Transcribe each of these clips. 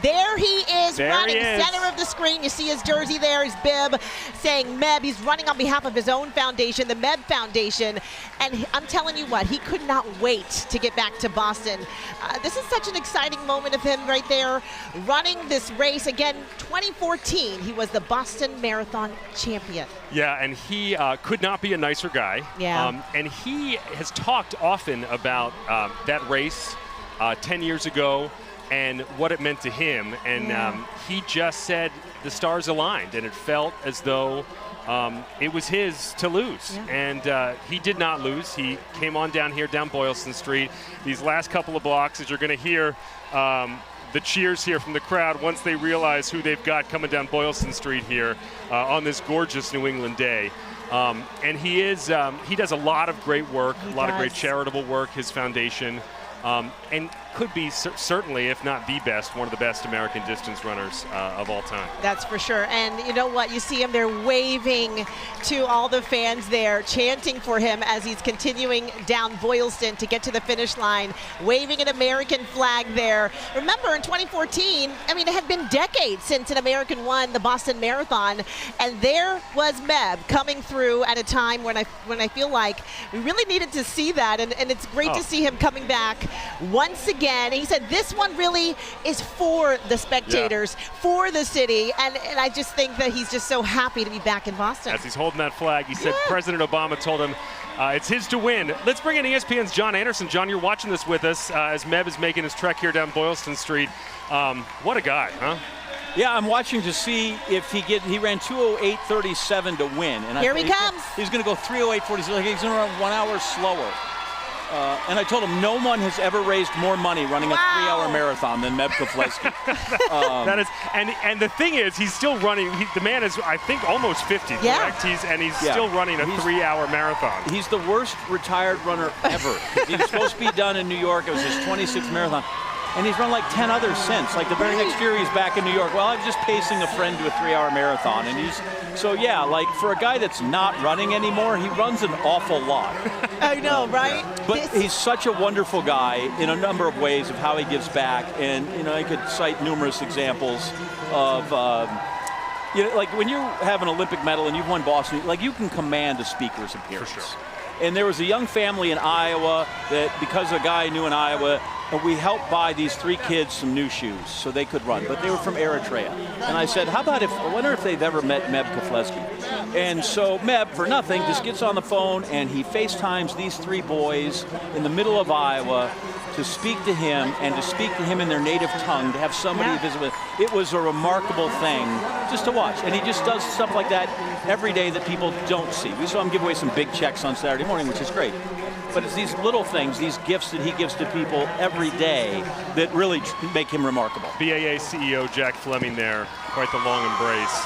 There he is, there running he is. Center of the screen. You see his jersey there, his bib, saying MEB. He's running on behalf of his own foundation, the MEB Foundation. And I'm telling you what, he could not wait to get back to Boston. This is such an exciting moment of him right there, running this race. Again, 2014, he was the Boston Marathon champion. Yeah, and he could not be a nicer guy. Yeah. And he has talked often about that race 10 years ago and what it meant to him. And he just said the stars aligned, and it felt as though it was his to lose. Yeah. And he did not lose. He came on down here, down Boylston Street. These last couple of blocks, as you're going to hear the cheers here from the crowd once they realize who they've got coming down Boylston Street here on this gorgeous New England day. And he does a lot of great work, a lot of great charitable work, his foundation, and could be certainly, if not the best, one of the best American distance runners of all time. That's for sure. And you know what? You see him there waving to all the fans there, chanting for him as he's continuing down Boylston to get to the finish line, waving an American flag there. Remember, in 2014, I mean, it had been decades since an American won the Boston Marathon, and there was MEB coming through at a time when I feel like we really needed to see that, and it's great to see him coming back once again. He said this one really is for the spectators, for the city, and I just think that he's just so happy to be back in Boston. As he's holding that flag, he said President Obama told him it's his to win. Let's bring in ESPN's John Anderson. John, you're watching this with us as MEB is making his trek here down Boylston Street. What a guy, huh? Yeah, I'm watching to see if he ran 2:08:37 to win. And here he comes. He's going to go 3:08:46. He's going to run 1 hour slower. And I told him no one has ever raised more money running a 3-hour marathon than MEB Keflezighi. That is, and the thing is, he's still running. The man is, I think, almost 50, correct? He's still running a 3-hour marathon. He's the worst retired runner ever. He was supposed to be done in New York. It was his 26th marathon. And he's run like 10 others since. Like the very next year, he's back in New York. Well, I'm just pacing a friend to a 3-hour marathon. And so yeah, like for a guy that's not running anymore, he runs an awful lot. I know, right? But he's such a wonderful guy in a number of ways of how he gives back. And, you know, I could cite numerous examples of, you know, like when you have an Olympic medal and you've won Boston, like you can command a speaker's appearance. For sure. And there was a young family in Iowa that, because a guy I knew in Iowa, we helped buy these 3 kids some new shoes so they could run, but they were from Eritrea. And I said, how about I wonder if they've ever met MEB Keflezighi. And so MEB, for nothing, just gets on the phone and he FaceTimes these 3 boys in the middle of Iowa to speak to him and to speak to him in their native tongue, to have somebody visit with. It was a remarkable thing just to watch. And he just does stuff like that every day that people don't see. We saw him give away some big checks on Saturday morning, which is great. But it's these little things, these gifts that he gives to people every day that really make him remarkable. BAA CEO Jack Fleming there, quite the long embrace.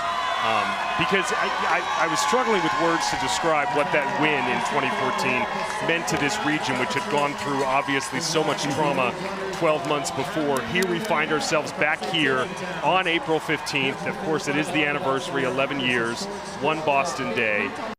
Because I was struggling with words to describe what that win in 2014 meant to this region, which had gone through obviously so much trauma 12 months before. Here we find ourselves back here on April 15th. Of course, it is the anniversary, 11 years, one Boston day.